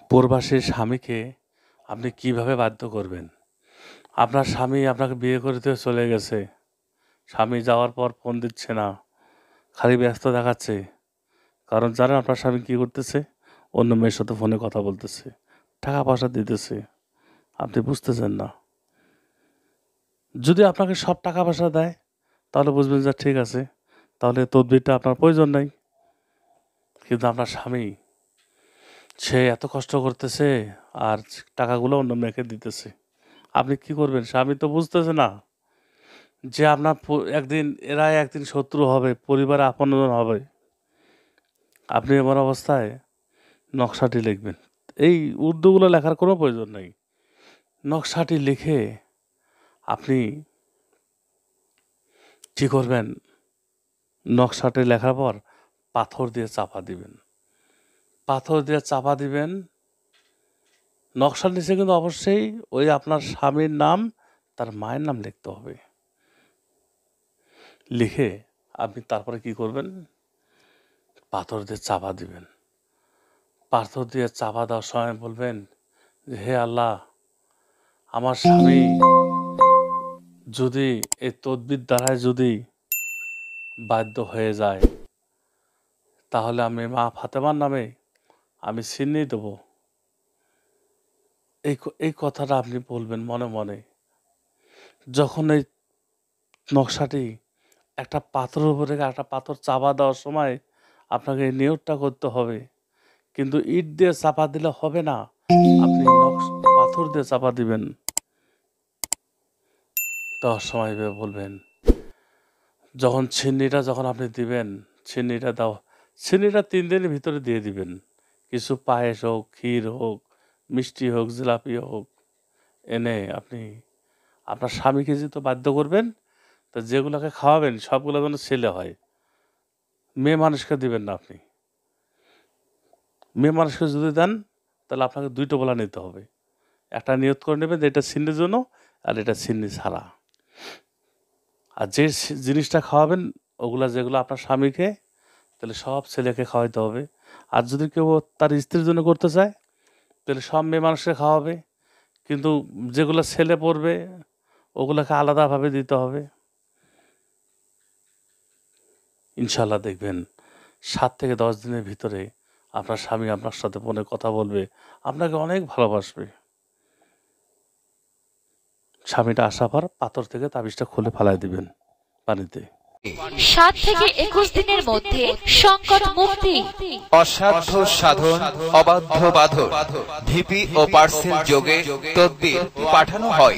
প্রবাসী স্বামীকে আপনি কিভাবে বাধ্য করবেন? আপনার স্বামী আপনাকে বিয়ে করে দিয়ে চলে গেছে। স্বামী যাওয়ার পর ফোন দিচ্ছে না, খালি ব্যস্ত দেখাচ্ছে। কারণ জানেন আপনার স্বামী কী করতেছে? অন্য মেয়ের সাথে ফোনে কথা বলতেছে, টাকা পয়সা দিতেছে। আপনি বুঝতেছেন না। যদি আপনাকে সব টাকা পয়সা দেয়, তাহলে বুঝবেন যে ঠিক আছে, তাহলে তদবিরটা আপনার প্রয়োজন নাই। কিন্তু আপনার স্বামী, সে এত কষ্ট করতেছে আর টাকাগুলো অন্য মেয়েকে দিতেছে। আপনি কি করবেন? স্বামী তো বুঝতেছে না যে আপনার একদিন শত্রু হবে, পরিবারে আপনজন হবে। আপনি এমন অবস্থায় নকশাটি লিখবেন। এই উর্দুগুলো লেখার কোনো প্রয়োজন নেই। নকশাটি লিখে আপনি কি করবেন? নকশাটি লেখার পর পাথর দিয়ে চাপা দিবেন। পাথর দিয়ে চাপা দিবেন। নকশার নিচে কিন্তু অবশ্যই ওই আপনার স্বামীর নাম, তার মায়ের নাম লিখতে হবে। লিখে আপনি তারপরে কি করবেন? পাথর দিয়ে চাপা দিবেন। পাথর দিয়ে চাপা দেওয়ার সময় বলবেন যে, হে আল্লাহ, আমার স্বামী যদি এই তদবির দ্বারায় যদি বাধ্য হয়ে যায়, তাহলে আমি মা ফাতেমার নামে আমি ছিনিয়ে দেব। এই কথাটা আপনি বলবেন মনে মনে। যখন এই নকশাটি একটা পাথরের উপরে একটা পাথর চাপা দেওয়ার সময় আপনাকে এই নিয়তটা করতে হবে। কিন্তু ইট দিয়ে চাপা দিলে হবে না, আপনি পাথর দিয়ে চাপা দিবেন। দেওয়ার সময় বলবেন, যখন যখন আপনি দিবেন, ছিন্নিটা 3 দিনের ভিতরে দিয়ে দিবেন। কিছু পায়েস হোক, ক্ষীর হোক, মিষ্টি হোক, জিলাপি হোক, এনে আপনি আপনার স্বামীকে যেহেতু বাধ্য করবেন, তো যেগুলোকে খাওয়াবেন সবগুলো যেন ছেলে হয়। মেয়ে মানুষকে দিবেন না আপনি। মেয়ে মানুষকে যদি দেন, তাহলে আপনাকে 2 টোপলা নিতে হবে। একটা নিয়ত করে নেবেন যে এটা ছিন্নির জন্য, আর এটা ছিন্নি ছাড়া। আর যে জিনিসটা খাওয়াবেন, যেগুলো আপনার স্বামীকে, তাহলে সব ছেলেকে খাওয়াইতে হবে। আর যদি কেউ তার স্ত্রীর জন্য করতে চায়, তাহলে সব মেয়ে মানুষকে খাওয়াবে। কিন্তু যেগুলো ছেলে পড়বে, ওগুলোকে আলাদাভাবে দিতে হবে। ইনশাল্লাহ দেখবেন 7 থেকে 10 দিনের ভিতরে আপনার স্বামী আপনার সাথে ফোনে কথা বলবে, আপনাকে অনেক ভালোবাসবে। স্বামীটা আসার পর পাথর থেকে তাবিজটা খুলে ফেলাই দিবেন পানিতে। 7 থেকে 21 দিনের মধ্যে সংকট মুক্তি। অসাধ্য সাধন, অবাধ্য বাঁধন, ঢিপি ও পার্সেল যোগে তদবির পাঠানো হয়।